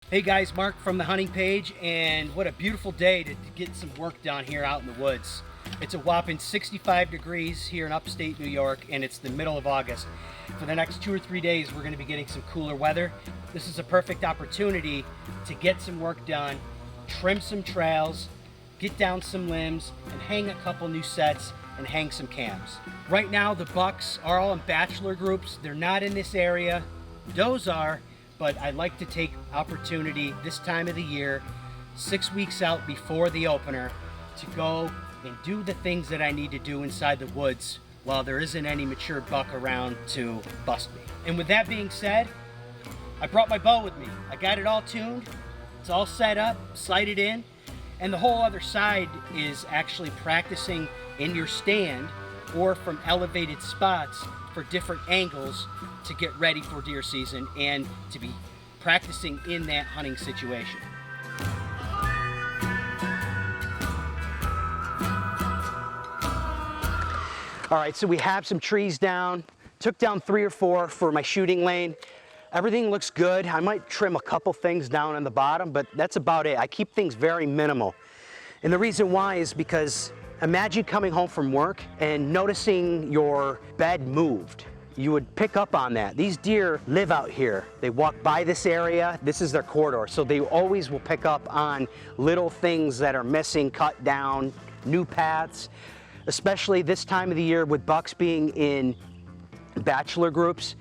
Hey guys, Mark from the hunting page, and what a beautiful day to get some work done here out in the woods. It's a whopping 65 degrees here in upstate New York, and it's the middle of August. For the next 2 or 3 days, we're going to be getting some cooler weather. This is a perfect opportunity to get some work done, trim some trails, get down some limbs, and hang a couple new sets and hang some cams. Right now, the bucks are all in bachelor groups. They're not in this area. Does are. But I like to take opportunity this time of the year, 6 weeks out before the opener, to go and do the things that I need to do inside the woods while there isn't any mature buck around to bust me. And with that being said, I brought my bow with me. I got it all tuned. It's all set up, sighted in, and the whole other side is actually practicing in your stand or from elevated spots for different angles to get ready for deer season and to be practicing in that hunting situation. All right, so we have some trees down, took down 3 or 4 for my shooting lane. Everything looks good. I might trim a couple things down on the bottom, but that's about it. I keep things very minimal. And the reason why is because imagine coming home from work and noticing your bed moved. You would pick up on that. These deer live out here. They walk by this area. This is their corridor. So they always will pick up on little things that are missing, cut down, new paths, especially this time of the year with bucks being in bachelor groups.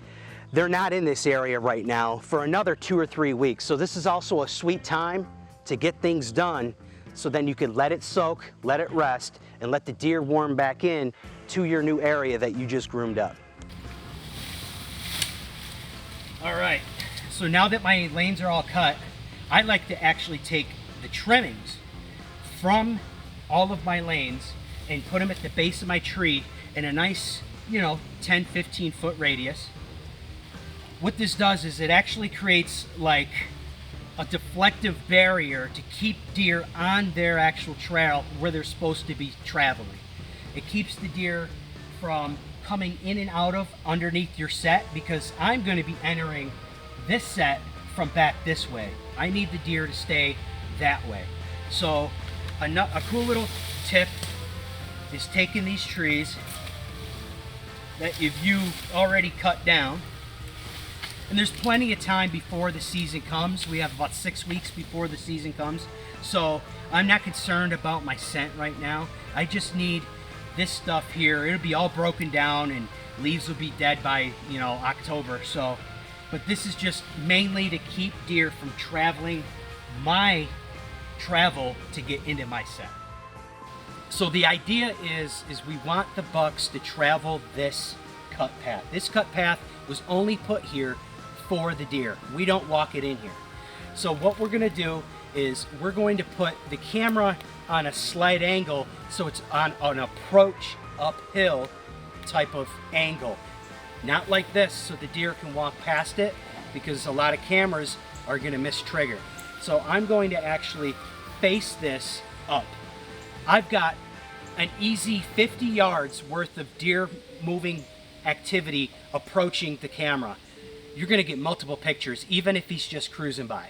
They're not in this area right now for another 2 or 3 weeks. So this is also a sweet time to get things done, so then you can let it soak, let it rest, and let the deer warm back in to your new area that you just groomed up. All right, so now that my lanes are all cut, I like to actually take the trimmings from all of my lanes and put them at the base of my tree in a nice, 10, 15 foot radius. What this does is it actually creates like a deflective barrier to keep deer on their actual trail where they're supposed to be traveling. It keeps the deer from coming in and out of underneath your set, because I'm going to be entering this set from back this way. I need the deer to stay that way. So a cool little tip is taking these trees that if you already cut down, and there's plenty of time before the season comes. We have about 6 weeks before the season comes. So I'm not concerned about my scent right now. I just need this stuff here. It'll be all broken down and leaves will be dead by, October. So, but this is just mainly to keep deer from traveling my travel to get into my set. So the idea is we want the bucks to travel this cut path. This cut path was only put here for the deer. We don't walk it in here. So what we're gonna do is we're going to put the camera on a slight angle, so it's on an approach uphill type of angle. Not like this, so the deer can walk past it, because a lot of cameras are gonna miss trigger. So I'm going to actually face this up. I've got an easy 50 yards worth of deer moving activity approaching the camera. You're gonna get multiple pictures, even if he's just cruising by.